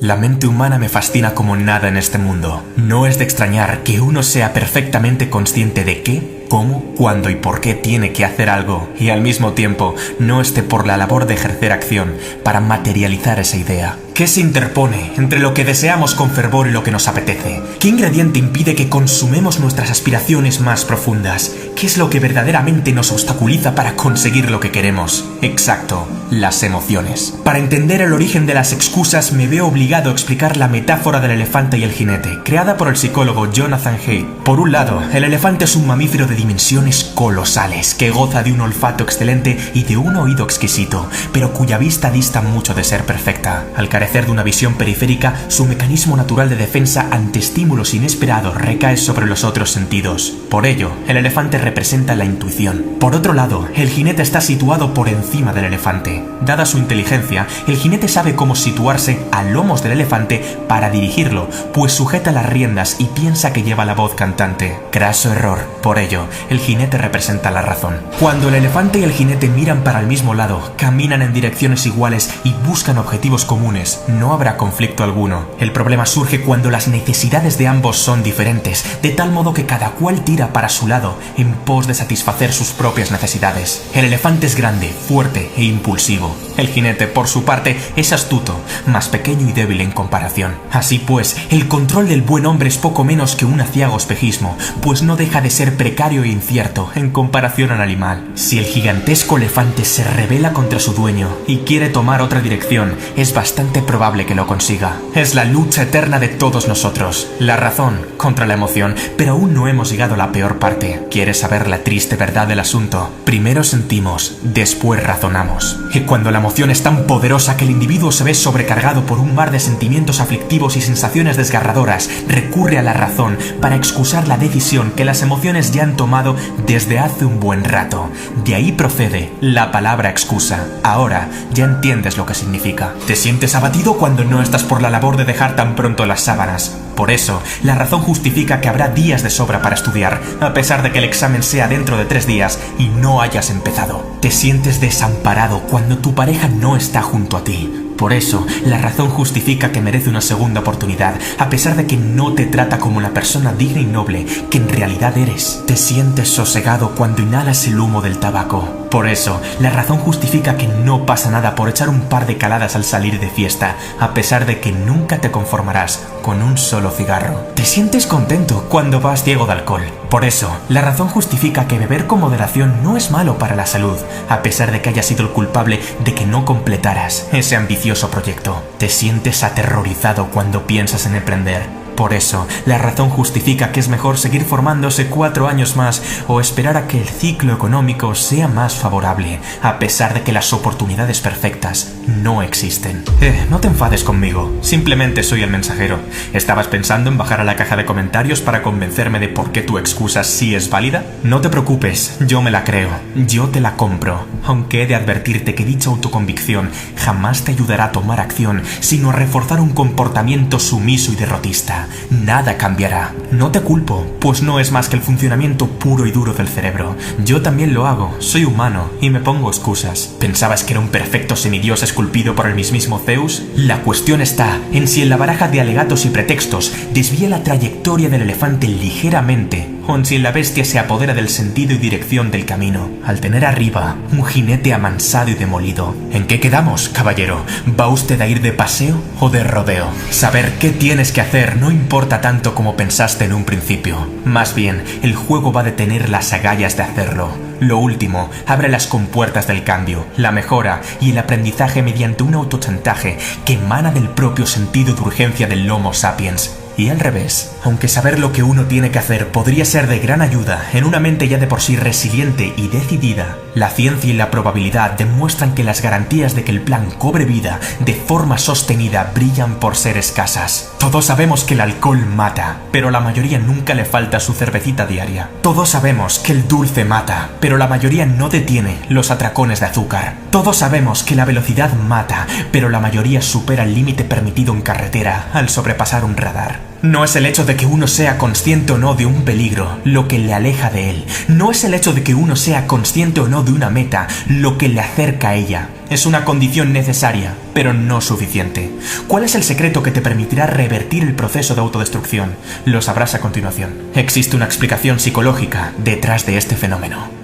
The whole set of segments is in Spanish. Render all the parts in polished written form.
La mente humana me fascina como nada en este mundo. No es de extrañar que uno sea perfectamente consciente de qué, cómo, cuándo y por qué tiene que hacer algo y al mismo tiempo no esté por la labor de ejercer acción para materializar esa idea. ¿Qué se interpone entre lo que deseamos con fervor y lo que nos apetece? ¿Qué ingrediente impide que consumemos nuestras aspiraciones más profundas? ¿Qué es lo que verdaderamente nos obstaculiza para conseguir lo que queremos? Exacto, las emociones. Para entender el origen de las excusas me veo obligado a explicar la metáfora del elefante y el jinete, creada por el psicólogo Jonathan Haidt. Por un lado, el elefante es un mamífero de dimensiones colosales, que goza de un olfato excelente y de un oído exquisito, pero cuya vista dista mucho de ser perfecta. Al carecer de una visión periférica, su mecanismo natural de defensa ante estímulos inesperados recae sobre los otros sentidos. Por ello, el elefante representa la intuición. Por otro lado, el jinete está situado por encima del elefante. Dada su inteligencia, el jinete sabe cómo situarse a lomos del elefante para dirigirlo, pues sujeta las riendas y piensa que lleva la voz cantante. Craso error. Por ello, el jinete representa la razón. Cuando el elefante y el jinete miran para el mismo lado, caminan en direcciones iguales y buscan objetivos comunes, no habrá conflicto alguno. El problema surge cuando las necesidades de ambos son diferentes, de tal modo que cada cual tira para su lado en pos de satisfacer sus propias necesidades. El elefante es grande, fuerte e impulsivo. El jinete, por su parte, es astuto, más pequeño y débil en comparación. Así pues, el control del buen hombre es poco menos que un aciago espejismo, pues no deja de ser precario e incierto en comparación al animal. Si el gigantesco elefante se rebela contra su dueño y quiere tomar otra dirección, es bastante probable que lo consiga. Es la lucha eterna de todos nosotros, la razón contra la emoción, pero aún no hemos llegado a la peor parte. ¿Quieres saber la triste verdad del asunto? Primero sentimos, después razonamos. Y cuando la emoción es tan poderosa que el individuo se ve sobrecargado por un mar de sentimientos aflictivos y sensaciones desgarradoras, recurre a la razón para excusar la decisión que las emociones ya han tomado desde hace un buen rato. De ahí procede la palabra excusa. Ahora ya entiendes lo que significa. Te sientes abatido cuando no estás por la labor de dejar tan pronto las sábanas. Por eso, la razón justifica que habrá días de sobra para estudiar, a pesar de que el examen sea dentro de 3 días y no hayas empezado. Te sientes desamparado cuando tu pareja no está junto a ti. Por eso, la razón justifica que merece una segunda oportunidad, a pesar de que no te trata como la persona digna y noble que en realidad eres. Te sientes sosegado cuando inhalas el humo del tabaco. Por eso, la razón justifica que no pasa nada por echar un par de caladas al salir de fiesta, a pesar de que nunca te conformarás con un solo cigarro. Te sientes contento cuando vas ciego de alcohol. Por eso, la razón justifica que beber con moderación no es malo para la salud, a pesar de que hayas sido el culpable de que no completaras ese ambicioso proyecto. Te sientes aterrorizado cuando piensas en emprender. Por eso, la razón justifica que es mejor seguir formándose 4 años más o esperar a que el ciclo económico sea más favorable, a pesar de que las oportunidades perfectas no existen. No te enfades conmigo, simplemente soy el mensajero. ¿Estabas pensando en bajar a la caja de comentarios para convencerme de por qué tu excusa sí es válida? No te preocupes, yo me la creo, yo te la compro, aunque he de advertirte que dicha autoconvicción jamás te ayudará a tomar acción, sino a reforzar un comportamiento sumiso y derrotista. Nada cambiará. No te culpo, pues no es más que el funcionamiento puro y duro del cerebro. Yo también lo hago, soy humano y me pongo excusas. ¿Pensabas que era un perfecto semidios esculpido por el mismísimo Zeus? La cuestión está en si en la baraja de alegatos y pretextos desvía la trayectoria del elefante ligeramente, o en si la bestia se apodera del sentido y dirección del camino, al tener arriba un jinete amansado y demolido. ¿En qué quedamos, caballero? ¿Va usted a ir de paseo o de rodeo? Saber qué tienes que hacer no importa tanto como pensaste en un principio. Más bien, el juego va a tener las agallas de hacerlo. Lo último, abre las compuertas del cambio, la mejora y el aprendizaje mediante un autochantaje que emana del propio sentido de urgencia del Homo sapiens. Y al revés, aunque saber lo que uno tiene que hacer podría ser de gran ayuda en una mente ya de por sí resiliente y decidida, la ciencia y la probabilidad demuestran que las garantías de que el plan cobre vida de forma sostenida brillan por ser escasas. Todos sabemos que el alcohol mata, pero a la mayoría nunca le falta su cervecita diaria. Todos sabemos que el dulce mata, pero la mayoría no detiene los atracones de azúcar. Todos sabemos que la velocidad mata, pero la mayoría supera el límite permitido en carretera al sobrepasar un radar. No es el hecho de que uno sea consciente o no de un peligro lo que le aleja de él. No es el hecho de que uno sea consciente o no de una meta lo que le acerca a ella. Es una condición necesaria, pero no suficiente. ¿Cuál es el secreto que te permitirá revertir el proceso de autodestrucción? Lo sabrás a continuación. Existe una explicación psicológica detrás de este fenómeno.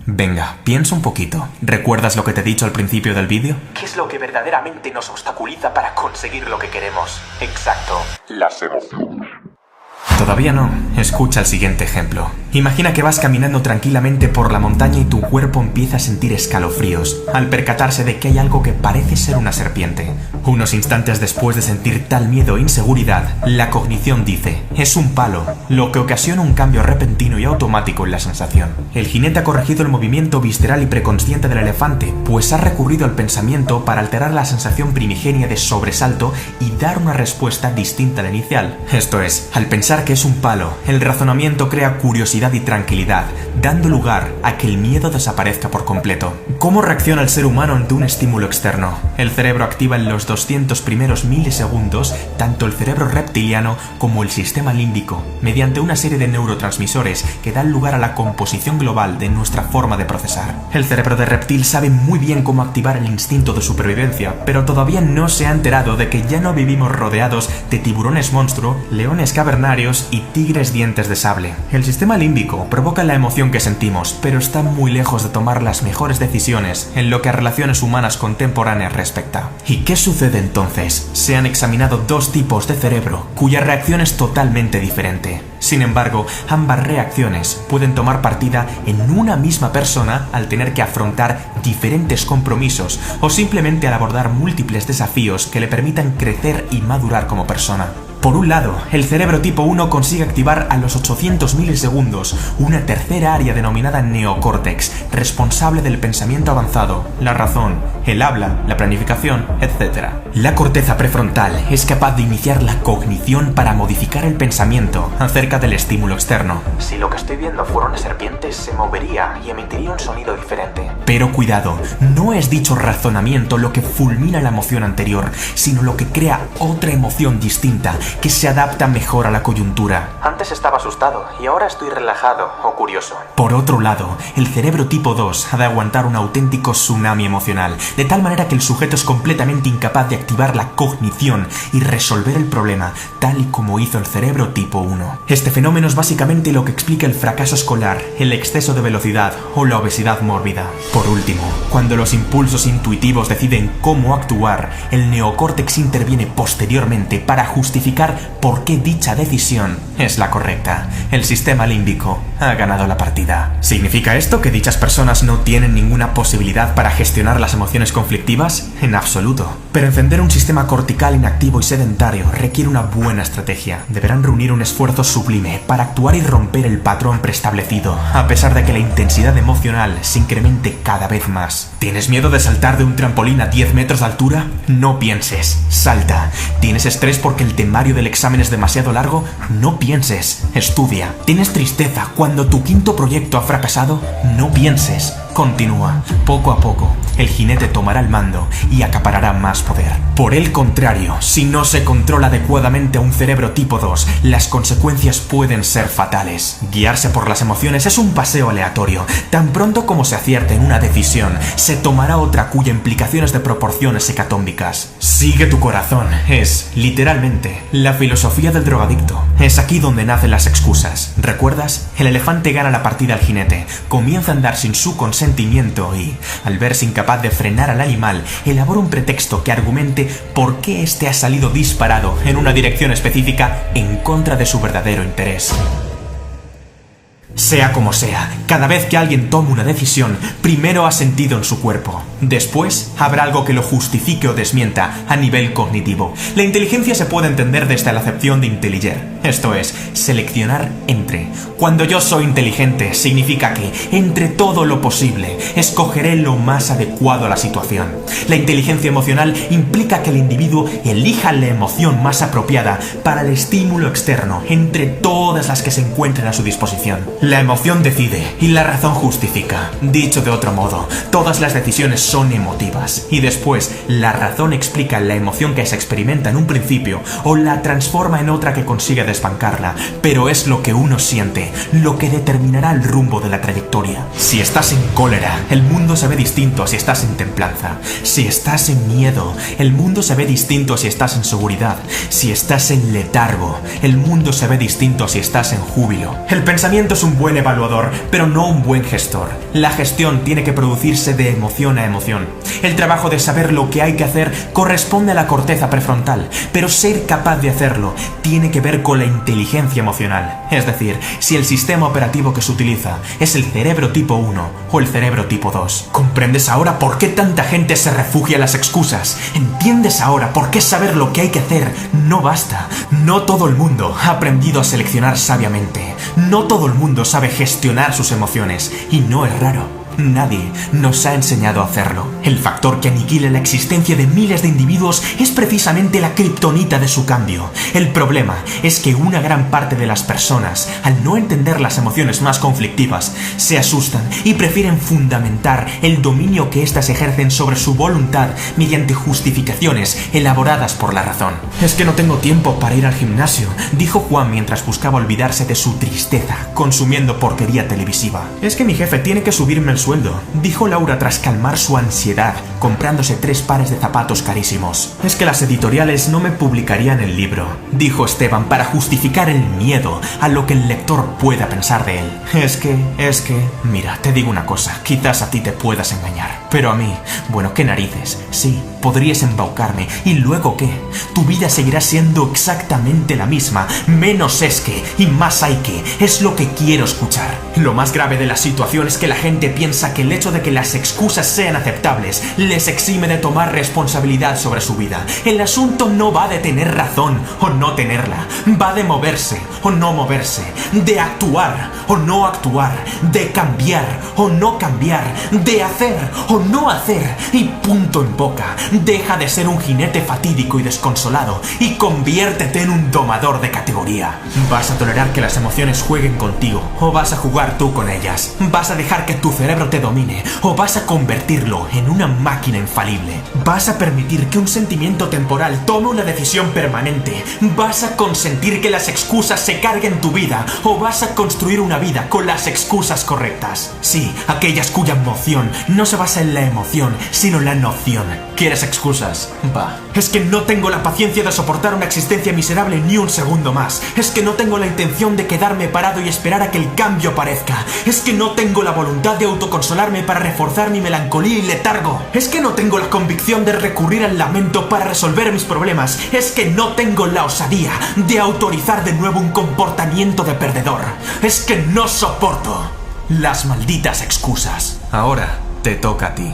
Venga, piensa un poquito. ¿Recuerdas lo que te he dicho al principio del vídeo? ¿Qué es lo que verdaderamente nos obstaculiza para conseguir lo que queremos? Exacto. Las emociones. Todavía no. Escucha el siguiente ejemplo. Imagina que vas caminando tranquilamente por la montaña y tu cuerpo empieza a sentir escalofríos al percatarse de que hay algo que parece ser una serpiente. Unos instantes después de sentir tal miedo e inseguridad, la cognición dice, es un palo, lo que ocasiona un cambio repentino y automático en la sensación. El jinete ha corregido el movimiento visceral y preconsciente del elefante, pues ha recurrido al pensamiento para alterar la sensación primigenia de sobresalto y dar una respuesta distinta a la inicial. Esto es, al pensar que es un palo, el razonamiento crea curiosidad y tranquilidad, dando lugar a que el miedo desaparezca por completo. ¿Cómo reacciona el ser humano ante un estímulo externo? El cerebro activa en los 200 primeros milisegundos tanto el cerebro reptiliano como el sistema límbico, mediante una serie de neurotransmisores que dan lugar a la composición global de nuestra forma de procesar. El cerebro de reptil sabe muy bien cómo activar el instinto de supervivencia, pero todavía no se ha enterado de que ya no vivimos rodeados de tiburones monstruo, leones cavernarios y tigres dientes de sable. El sistema límbico provoca la emoción que sentimos, pero está muy lejos de tomar las mejores decisiones en lo que a relaciones humanas contemporáneas respecta. ¿Y qué sucede entonces? Se han examinado dos tipos de cerebro cuya reacción es totalmente diferente. Sin embargo, ambas reacciones pueden tomar partida en una misma persona al tener que afrontar diferentes compromisos o simplemente al abordar múltiples desafíos que le permitan crecer y madurar como persona. Por un lado, el cerebro tipo 1 consigue activar a los 800 milisegundos una tercera área denominada neocórtex, responsable del pensamiento avanzado, la razón, el habla, la planificación, etc. La corteza prefrontal es capaz de iniciar la cognición para modificar el pensamiento acerca del estímulo externo. Si lo que estoy viendo fuera una serpiente, se movería y emitiría un sonido diferente. Pero cuidado, no es dicho razonamiento lo que fulmina la emoción anterior, sino lo que crea otra emoción distinta, que se adapta mejor a la coyuntura. Antes estaba asustado y ahora estoy relajado o curioso. Por otro lado, el cerebro tipo 2 ha de aguantar un auténtico tsunami emocional, de tal manera que el sujeto es completamente incapaz de activar la cognición y resolver el problema, tal y como hizo el cerebro tipo 1. Este fenómeno es básicamente lo que explica el fracaso escolar, el exceso de velocidad o la obesidad mórbida. Por último, cuando los impulsos intuitivos deciden cómo actuar, el neocórtex interviene posteriormente para justificar por qué dicha decisión es la correcta. El sistema límbico ha ganado la partida. ¿Significa esto que dichas personas no tienen ninguna posibilidad para gestionar las emociones conflictivas? En absoluto. Pero encender un sistema cortical inactivo y sedentario requiere una buena estrategia. Deberán reunir un esfuerzo sublime para actuar y romper el patrón preestablecido, a pesar de que la intensidad emocional se incremente cada vez más. ¿Tienes miedo de saltar de un trampolín a 10 metros de altura? No pienses, salta. ¿Tienes estrés porque el temario del examen es demasiado largo? No pienses, estudia. ¿Tienes tristeza cuando tu quinto proyecto ha fracasado? No pienses, continúa. Poco a poco, el jinete tomará el mando y acaparará más poder. Por el contrario, si no se controla adecuadamente a un cerebro tipo 2, las consecuencias pueden ser fatales. Guiarse por las emociones es un paseo aleatorio. Tan pronto como se acierte en una decisión, se tomará otra cuya implicación es de proporciones hecatómbicas. Sigue tu corazón es, literalmente, la filosofía del drogadicto. Es aquí donde nacen las excusas. ¿Recuerdas? El elefante gana la partida al jinete, comienza a andar sin su consentimiento y, al verse incapaz de frenar al animal, elabora un pretexto que argumente por qué éste ha salido disparado en una dirección específica en contra de su verdadero interés. Sea como sea, cada vez que alguien toma una decisión, primero ha sentido en su cuerpo. Después, habrá algo que lo justifique o desmienta a nivel cognitivo. La inteligencia se puede entender desde la acepción de intelliger, esto es, seleccionar entre. Cuando yo soy inteligente, significa que, entre todo lo posible, escogeré lo más adecuado a la situación. La inteligencia emocional implica que el individuo elija la emoción más apropiada para el estímulo externo, entre todas las que se encuentren a su disposición. La emoción decide y la razón justifica. Dicho de otro modo, todas las decisiones son emotivas. Y después, la razón explica la emoción que se experimenta en un principio o la transforma en otra que consigue desbancarla. Pero es lo que uno siente, lo que determinará el rumbo de la trayectoria. Si estás en cólera, el mundo se ve distinto a si estás en templanza. Si estás en miedo, el mundo se ve distinto a si estás en seguridad. Si estás en letargo, el mundo se ve distinto a si estás en júbilo. El pensamiento es un buen evaluador, pero no un buen gestor. La gestión tiene que producirse de emoción a emoción. El trabajo de saber lo que hay que hacer corresponde a la corteza prefrontal, pero ser capaz de hacerlo tiene que ver con la inteligencia emocional. Es decir, si el sistema operativo que se utiliza es el cerebro tipo 1 o el cerebro tipo 2. ¿Comprendes ahora por qué tanta gente se refugia en las excusas? ¿Entiendes ahora por qué saber lo que hay que hacer no basta? No todo el mundo ha aprendido a seleccionar sabiamente. No todo el mundo sabe gestionar sus emociones, y no es raro. Nadie nos ha enseñado a hacerlo. El factor que aniquila la existencia de miles de individuos es precisamente la kriptonita de su cambio. El problema es que una gran parte de las personas, al no entender las emociones más conflictivas, se asustan y prefieren fundamentar el dominio que éstas ejercen sobre su voluntad mediante justificaciones elaboradas por la razón. Es que no tengo tiempo para ir al gimnasio, dijo Juan mientras buscaba olvidarse de su tristeza, consumiendo porquería televisiva. Es que mi jefe tiene que subirme el sueldo, dijo Laura tras calmar su ansiedad, comprándose 3 pares de zapatos carísimos. Es que las editoriales no me publicarían el libro, dijo Esteban para justificar el miedo a lo que el lector pueda pensar de él. Es que, mira, te digo una cosa, quizás a ti te puedas engañar, pero a mí, bueno, qué narices, sí, podrías embaucarme, ¿y luego qué? Tu vida seguirá siendo exactamente la misma, menos es que, y más hay que, es lo que quiero escuchar. Lo más grave de la situación es que la gente piensa que el hecho de que las excusas sean aceptables les exime de tomar responsabilidad sobre su vida. El asunto no va de tener razón o no tenerla, va de moverse o no moverse, de actuar o no actuar, de cambiar o no cambiar, de hacer o no hacer, y punto en boca. Deja de ser un jinete fatídico y desconsolado y conviértete en un domador de categoría. ¿Vas a tolerar que las emociones jueguen contigo o vas a jugar tú con ellas? ¿Vas a dejar que tu cerebro te domine o vas a convertirlo en una máquina infalible? ¿Vas a permitir que un sentimiento temporal tome una decisión permanente? ¿Vas a consentir que las excusas se carguen tu vida o vas a construir una vida con las excusas correctas? Sí, aquellas cuya emoción no se basa en la emoción, sino en la noción. ¿Quieres excusas? Va. Es que no tengo la paciencia de soportar una existencia miserable ni un segundo más. Es que no tengo la intención de quedarme parado y esperar a que el cambio aparezca. Es que no tengo la voluntad de autoconsolarme para reforzar mi melancolía y letargo. Es que no tengo la convicción de recurrir al lamento para resolver mis problemas. Es que no tengo la osadía de autorizar de nuevo un comportamiento de perdedor. Es que no soporto las malditas excusas. Ahora te toca a ti.